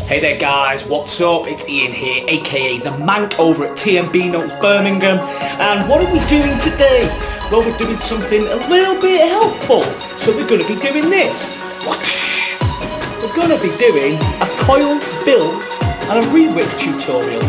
Hey there guys, what's up? It's Ian here, aka the Mank over at tmbnotes Birmingham. And what are we doing today? Well, we're doing something a little bit helpful. So we're going to be doing this. We're going to be doing a coil build and a re-wick tutorial.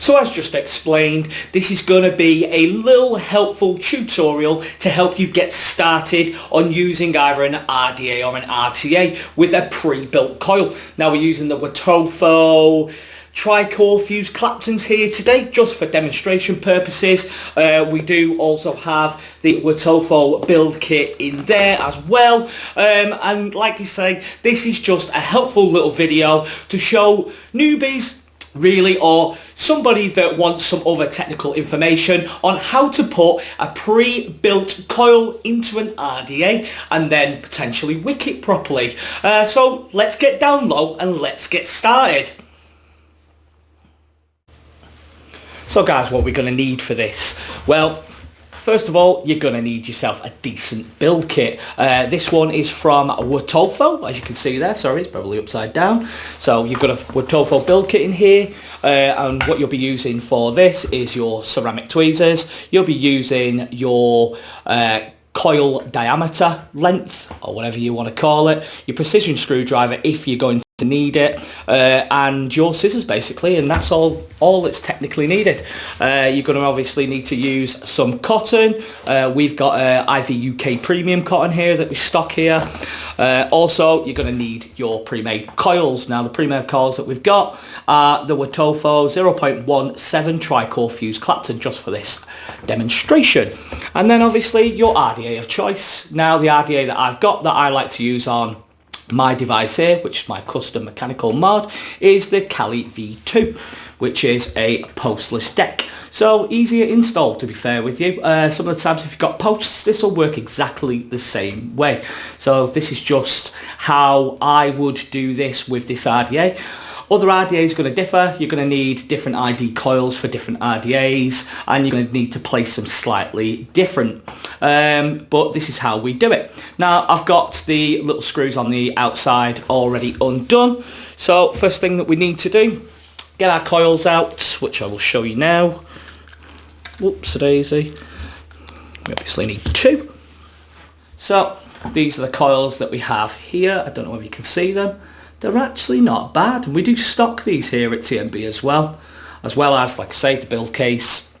So as just explained, this is going to be a little helpful tutorial to help you get started on using either an RDA or an RTA with a pre-built coil. Now we're using the Wotofo tri-core fused Claptons here today just for demonstration purposes. We do also have the Wotofo build kit in there as well, and like I say, this is just a helpful little video to show newbies really, or somebody that wants some other technical information on how to put a pre-built coil into an RDA and then potentially wick it properly. So let's get down low and let's get started. So guys, what we're going to need for this? Well, first of all, you're going to need yourself a decent build kit. This one is from Wotofo, as you can see there. Sorry, it's probably upside down. So you've got a Wotofo build kit in here. And what you'll be using for this is your ceramic tweezers. You'll be using your coil diameter length, or whatever you want to call it. Your precision screwdriver if you're going to need it, and your scissors basically, and that's all that's technically needed. You're going to obviously need to use some cotton. We've got IV UK premium cotton here that we stock here. Also, you're going to need your pre-made coils. Now the pre-made coils that we've got are the Wotofo 0.17 tri-core fused Clapton just for this demonstration. And then obviously your RDA of choice. Now the RDA that I've got that I like to use on my device here, which is my custom mechanical mod, is the Kali V2, which is a postless deck. So easier install, to be fair with you. Some of the times if you've got posts, this will work exactly the same way. So this is just how I would do this with this RDA. Other RDAs are going to differ. You're going to need different ID coils for different RDAs, and you're going to need to place them slightly different. But this is how we do it. Now I've got the little screws on the outside already undone. So first thing that we need to do, get our coils out, which I will show you now. Whoops-a-daisy. We obviously need two. So these are the coils that we have here. I don't know if you can see them. They're actually not bad, and we do stock these here at TMB as well as, like I say, the build case,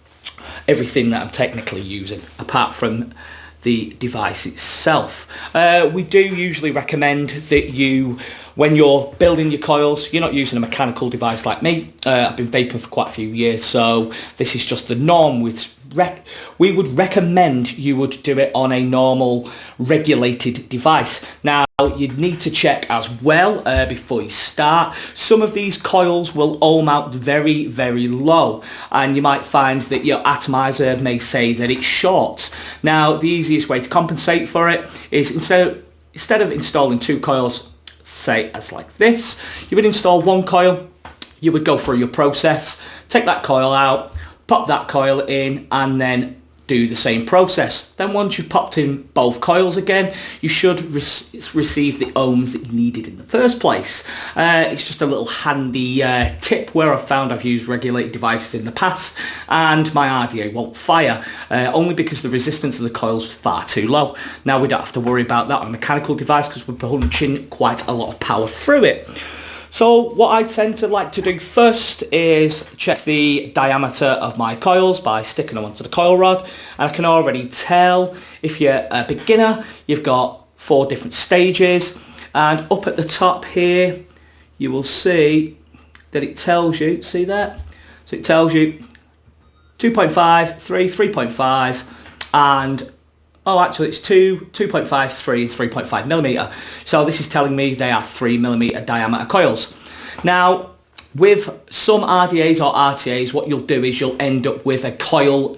everything that I'm technically using, apart from the device itself. We do usually recommend that you, when you're building your coils, you're not using a mechanical device like me. I've been vaping for quite a few years, so this is just the norm. We would recommend you would do it on a normal regulated device. Now you'd need to check as well before you start. Some of these coils will ohm out very, very low, and you might find that your atomizer may say that it's short. Now the easiest way to compensate for it is instead of installing two coils, say as like this, you would install one coil. You would go through your process, take that coil out, pop that coil in, and then do the same process. Then once you've popped in both coils again, you should receive the ohms that you needed in the first place. It's just a little handy tip where I've found I've used regulated devices in the past and my RDA won't fire, only because the resistance of the coils was far too low. Now we don't have to worry about that on a mechanical device because we're punching quite a lot of power through it. So what I tend to like to do first is check the diameter of my coils by sticking them onto the coil rod. And I can already tell if you're a beginner, you've got 4 different stages. And up at the top here, you will see that it tells you, see that? So it tells you 2.5, 3, 3.5, and oh, actually it's 2.5, 3, 3.5 millimeter. So this is telling me they are 3 millimeter diameter coils. Now, with some RDAs or RTAs, what you'll do is you'll end up with a coil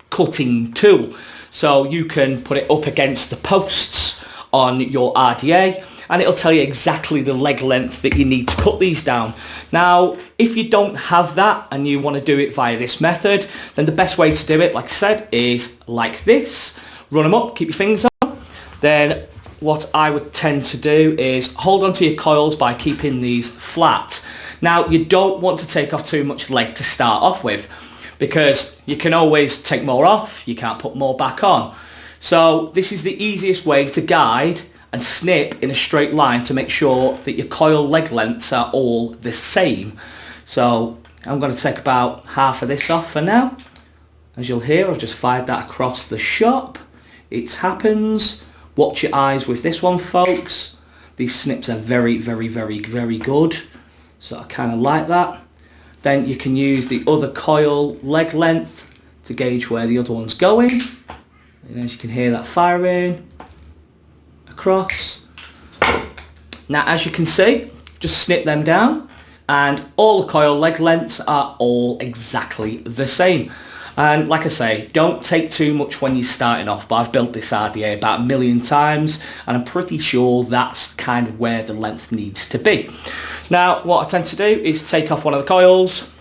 cutting tool. So you can put it up against the posts on your RDA and it'll tell you exactly the leg length that you need to cut these down. Now, if you don't have that and you want to do it via this method, then the best way to do it, like I said, is like this. Run them up, keep your fingers on. Then what I would tend to do is hold onto your coils by keeping these flat. Now, you don't want to take off too much leg to start off with, because you can always take more off, you can't put more back on. So this is the easiest way to guide and snip in a straight line to make sure that your coil leg lengths are all the same. So I'm going to take about half of this off for now. As you'll hear, I've just fired that across the shop. It happens. Watch your eyes with this one, folks. These snips are very, very, very, very good. So I kind of like that. Then you can use the other coil leg length to gauge where the other one's going. And as you can hear that firing across. Now, as you can see, just snip them down and all the coil leg lengths are all exactly the same. And like I say, don't take too much when you're starting off, but I've built this RDA about 1 million times and I'm pretty sure that's kind of where the length needs to be. Now, what I tend to do is take off one of the coils,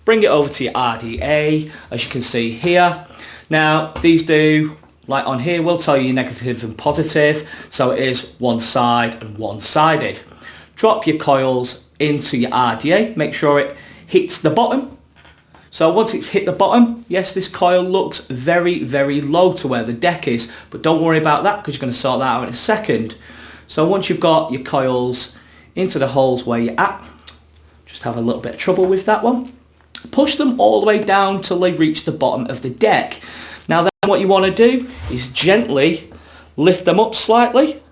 bring it over to your RDA, as you can see here. Now, these do, like on here, will tell you negative and positive, so it is one side and one-sided. Drop your coils into your RDA, make sure it hits the bottom. So once it's hit the bottom, yes, this coil looks very, very low to where the deck is, but don't worry about that because you're going to sort that out in a second. So once you've got your coils into the holes where you're at, just have a little bit of trouble with that one. Push them all the way down till they reach the bottom of the deck. Now then what you want to do is gently lift them up slightly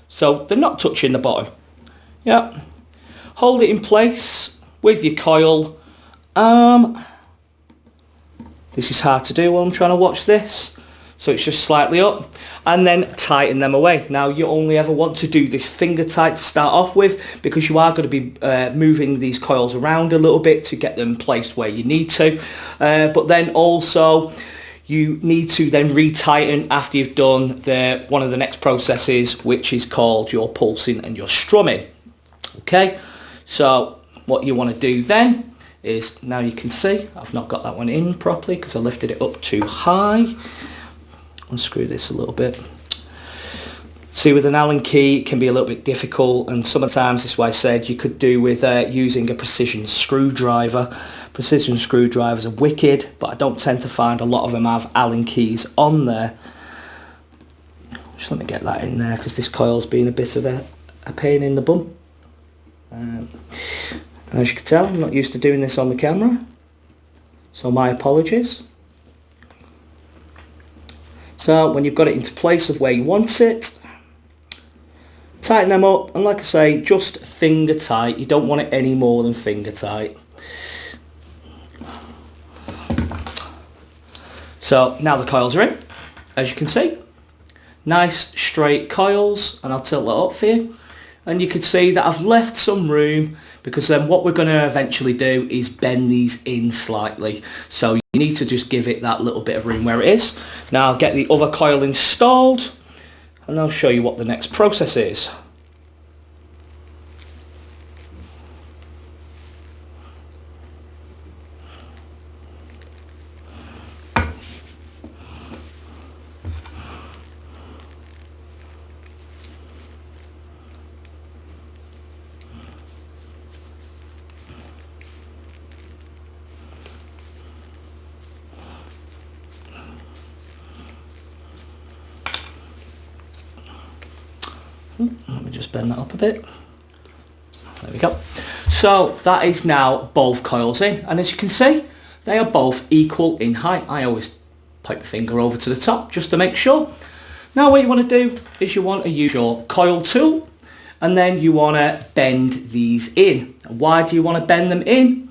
so they're not touching the bottom. Yeah. Hold it in place with your coil. This is hard to do while I'm trying to watch this. So it's just slightly up and then tighten them away. Now you only ever want to do this finger tight to start off with because you are going to be moving these coils around a little bit to get them placed where you need to. But then also you need to then retighten after you've done one of the next processes, which is called your pulsing and your strumming. Okay, so what you want to do then is, now you can see I've not got that one in properly because I lifted it up too high. Unscrew this a little bit. See, with an Allen key it can be a little bit difficult, and sometimes this is why I said you could do with using a precision screwdriver. Precision screwdrivers are wicked, but I don't tend to find a lot of them have Allen keys on there. Just let me get that in there because this coil's been a bit of a pain in the bum. And as you can tell, I'm not used to doing this on the camera, so my apologies. So when you've got it into place of where you want it, tighten them up, and like I say, just finger tight. You don't want it any more than finger tight. So now the coils are in, as you can see. Nice straight coils, and I'll tilt that up for you. And you can see that I've left some room because then what we're going to eventually do is bend these in slightly. So you need to just give it that little bit of room where it is. Now I'll get the other coil installed and I'll show you what the next process is. Let me just bend that up a bit. There we go. So that is now both coils in, and as you can see, they are both equal in height. I always point my finger over to the top just to make sure. Now what you want to do is you want to use your coil tool, and then you want to bend these in. And why do you want to bend them in?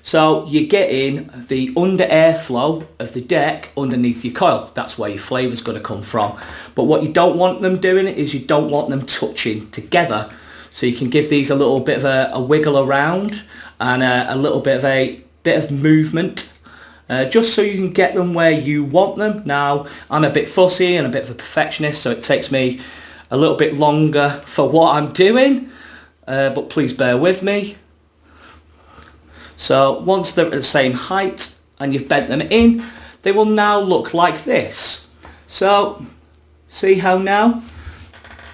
So you're getting the under airflow of the deck underneath your coil. That's where your flavour's going to come from. But what you don't want them doing is you don't want them touching together. So you can give these a little bit of a wiggle around and a little bit of movement, just so you can get them where you want them. Now I'm a bit fussy and a bit of a perfectionist, so it takes me a little bit longer for what I'm doing, but please bear with me. So once they're at the same height and you've bent them in, they will now look like this. So see how now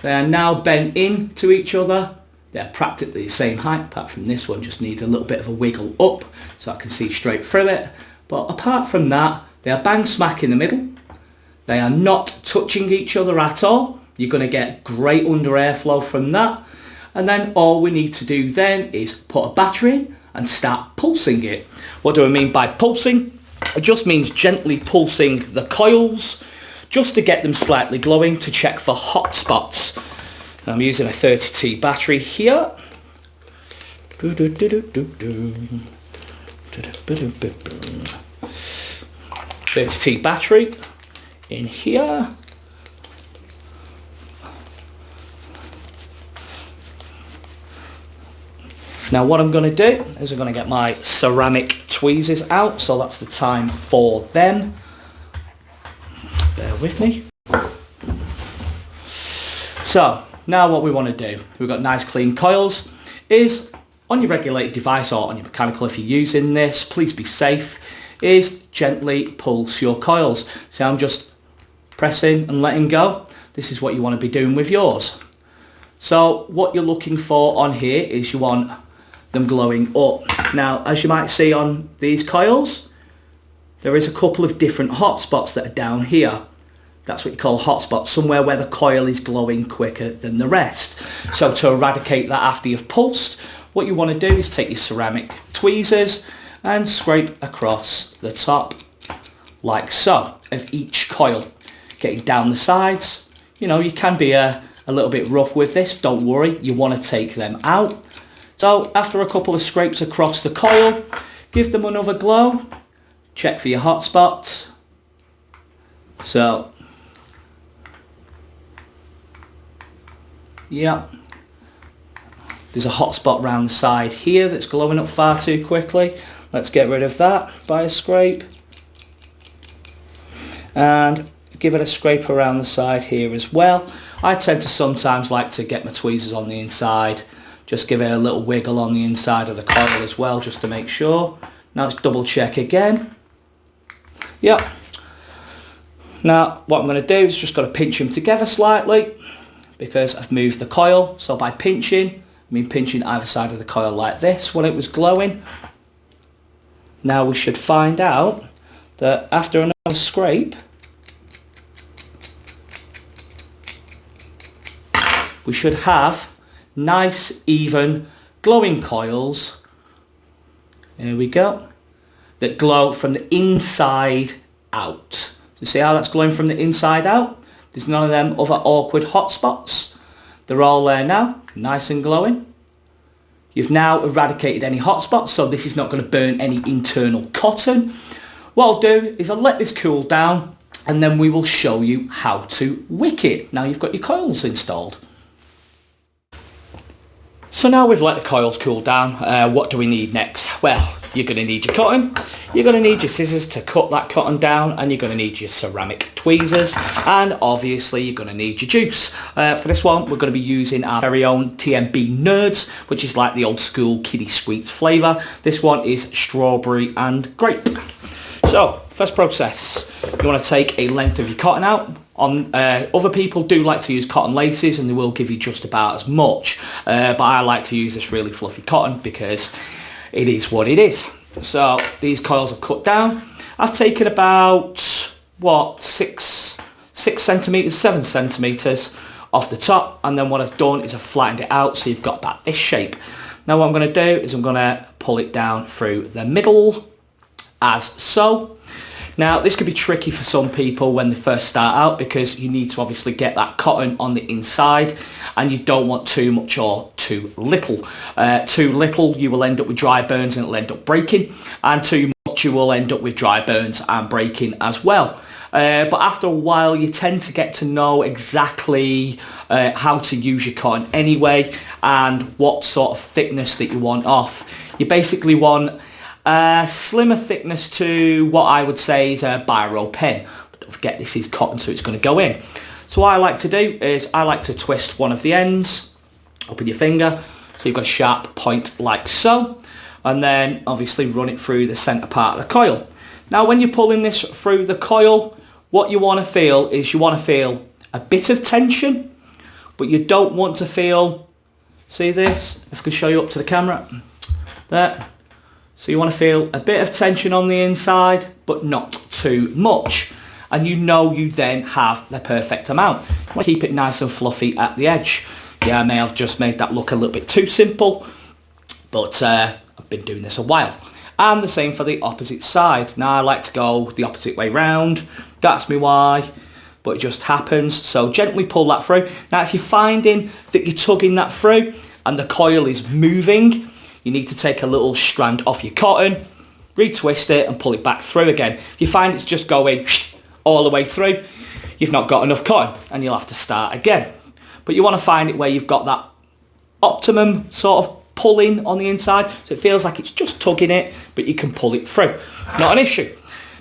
they are now bent in to each other. They're practically the same height, apart from this one just needs a little bit of a wiggle up so I can see straight through it. But apart from that, they are bang smack in the middle. They are not touching each other at all. You're going to get great under airflow from that. And then all we need to do then is put a battery in and start pulsing it. What do I mean by pulsing? It just means gently pulsing the coils just to get them slightly glowing, to check for hot spots. I'm using a 30T battery here. 30T battery in here. Now what I'm going to do is I'm going to get my ceramic tweezers out, so that's the time for them. Bear with me. So now what we want to do, we've got nice clean coils, is on your regulated device or on your mechanical if you're using this, please be safe, is gently pulse your coils. So I'm just pressing and letting go. This is what you want to be doing with yours. So what you're looking for on here is you want them glowing up. Now as you might see on these coils, there is a couple of different hot spots that are down here. That's what you call hot spots, somewhere where the coil is glowing quicker than the rest. So to eradicate that after you've pulsed, what you want to do is take your ceramic tweezers and scrape across the top like so of each coil, getting down the sides. You know, you can be a little bit rough with this, don't worry, you want to take them out. So after a couple of scrapes across the coil, give them another glow, check for your hot spots. So yeah, there's a hot spot around the side here that's glowing up far too quickly. Let's get rid of that by a scrape. And give it a scrape around the side here as well. I tend to sometimes like to get my tweezers on the inside. Just give it a little wiggle on the inside of the coil as well, just to make sure. Now let's double check again. Yep. Now what I'm going to do is just got to pinch them together slightly, because I've moved the coil. So by pinching, I mean pinching either side of the coil like this when it was glowing. Now we should find out that after another scrape, we should have nice even glowing coils. There we go. That glow from the inside out. So you see how that's glowing from the inside out? There's none of them other awkward hot spots. They're all there now, nice and glowing. You've now eradicated any hot spots, so this is not going to burn any internal cotton. What I'll do is I'll let this cool down and then we will show you how to wick it. Now you've got your coils installed. So now we've let the coils cool down, what do we need next? Well, you're going to need your cotton, you're going to need your scissors to cut that cotton down, and you're going to need your ceramic tweezers, and obviously you're going to need your juice. For this one we're going to be using our very own tmbnotes, which is like the old school kiddie sweets flavour. This one is strawberry and grape. So first process, you want to take a length of your cotton out. Other people do like to use cotton laces and they will give you just about as much, but I like to use this really fluffy cotton because it is what it is. So these coils are cut down. I've taken about, what, 6 centimetres, 7 centimetres off the top, and then what I've done is I've flattened it out so you've got about this shape. Now what I'm going to do is I'm going to pull it down through the middle as so. Now this could be tricky for some people when they first start out, because you need to obviously get that cotton on the inside and you don't want too much or too little. Too little, you will end up with dry burns and it'll end up breaking, and too much you will end up with dry burns and breaking as well. But after a while you tend to get to know exactly how to use your cotton anyway, and what sort of thickness that you want off. You basically want a slimmer thickness to what I would say is a biro pen. But don't forget, this is cotton, so it's going to go in. So what I like to do is I like to twist one of the ends up with your finger, so you've got a sharp point like so, and then obviously run it through the centre part of the coil. Now when you're pulling this through the coil, what you want to feel is you want to feel a bit of tension, but you don't want to feel, see this, if I can show you up to the camera, there. So you want to feel a bit of tension on the inside, but not too much. And you know you then have the perfect amount. You want to keep it nice and fluffy at the edge. Yeah, I may have just made that look a little bit too simple, but I've been doing this a while. And the same for the opposite side. Now I like to go the opposite way round. Don't ask me why, but it just happens. So gently pull that through. Now if you're finding that you're tugging that through and the coil is moving, you need to take a little strand off your cotton, retwist it and pull it back through again. If you find it's just going all the way through, you've not got enough cotton and you'll have to start again. But you want to find it where you've got that optimum sort of pulling on the inside, so it feels like it's just tugging it, but you can pull it through. Not an issue.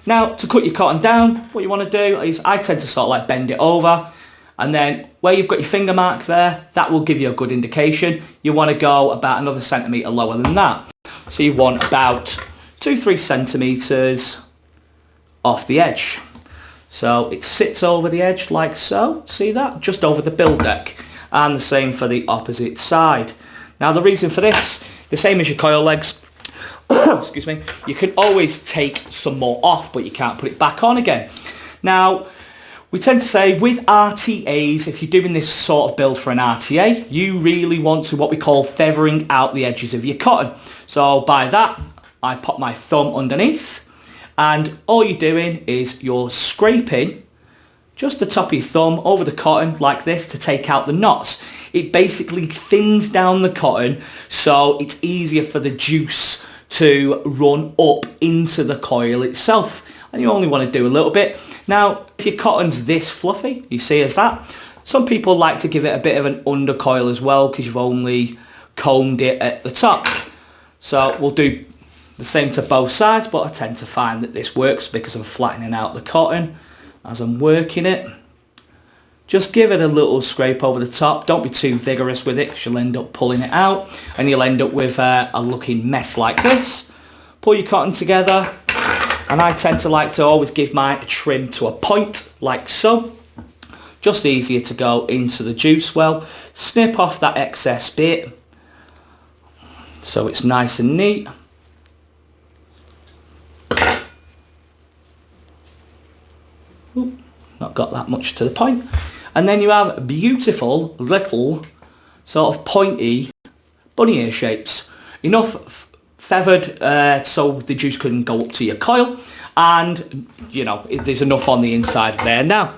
Now to cut your cotton down, what you want to do is I tend to sort of like bend it over, and then where you've got your finger mark there, that will give you a good indication. You want to go about another centimetre lower than that. So you want about 2-3 centimetres off the edge. So it sits over the edge like so, see that? Just over the build deck. And the same for the opposite side. Now the reason for this, the same as your coil legs, excuse me, you can always take some more off, but you can't put it back on again. Now, we tend to say with RTAs, if you're doing this sort of build for an RTA, you really want to what we call feathering out the edges of your cotton. So by that, I pop my thumb underneath, and all you're doing is you're scraping just the top of your thumb over the cotton like this to take out the knots. It basically thins down the cotton so it's easier for the juice to run up into the coil itself. And you only want to do a little bit. Now, if your cotton's this fluffy, you see as that, some people like to give it a bit of an undercoil as well because you've only combed it at the top. So we'll do the same to both sides, but I tend to find that this works because I'm flattening out the cotton as I'm working it. Just give it a little scrape over the top. Don't be too vigorous with it because you'll end up pulling it out and you'll end up with a looking mess like this. Pull your cotton together, and I tend to like to always give my trim to a point like so. Just easier to go into the juice well. Snip off that excess bit so it's nice and neat. Oop, not got that much to the point. And then you have beautiful little sort of pointy bunny ear shapes. Enough feathered so the juice can go up to your coil, and you know there's enough on the inside there now.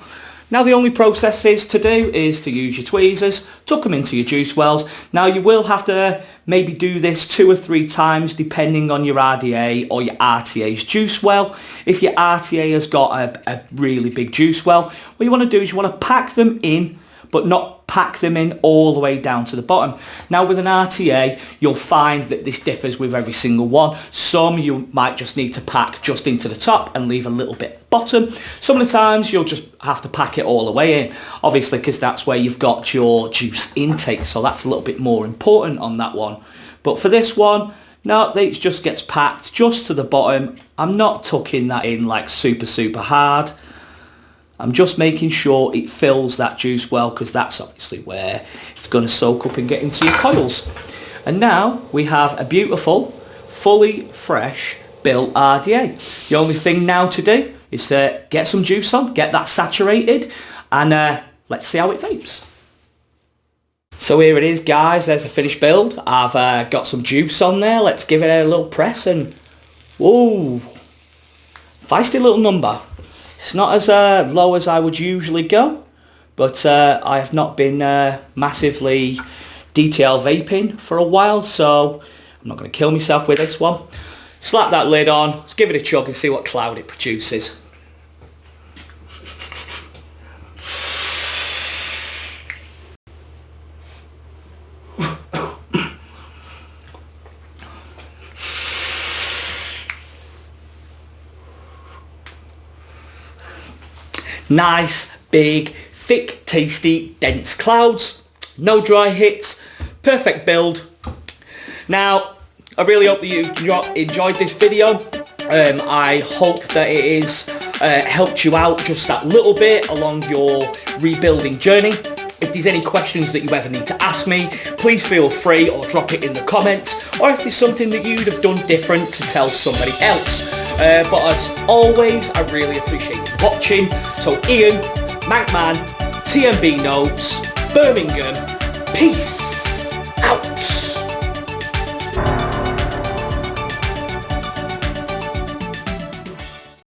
Now the only process to do is to use your tweezers, tuck them into your juice wells. Now you will have to maybe do this 2 or 3 times depending on your RDA or your RTA's juice well. If your RTA has got a really big juice well, what you want to do is you want to pack them in, but not pack them in all the way down to the bottom. Now with an RTA, you'll find that this differs with every single one. Some you might just need to pack just into the top and leave a little bit bottom. Some of the times you'll just have to pack it all the way in, obviously because that's where you've got your juice intake, so that's a little bit more important on that one. But for this one, no, it just gets packed just to the bottom. I'm not tucking that in like super hard. I'm just making sure it fills that juice well because that's obviously where it's going to soak up and get into your coils. And now we have a beautiful, fully fresh built RDA. The only thing now to do is to get some juice on, get that saturated, and let's see how it vapes. So here it is, guys. There's the finished build. I've got some juice on there. Let's give it a little press and whoa, feisty little number. It's not as low as I would usually go, but I have not been massively detail vaping for a while, so I'm not going to kill myself with this one. Slap that lid on, let's give it a chug and see what cloud it produces. Nice, big, thick, tasty, dense clouds, no dry hits, perfect build. Now, I really hope that you enjoyed this video. I hope that it is helped you out just that little bit along your rebuilding journey. If there's any questions that you ever need to ask me, please feel free or drop it in the comments, or if there's something that you'd have done different to tell somebody else. But as always, I really appreciate you watching. So Ian, Mankman, tmbnotes, Birmingham, peace out.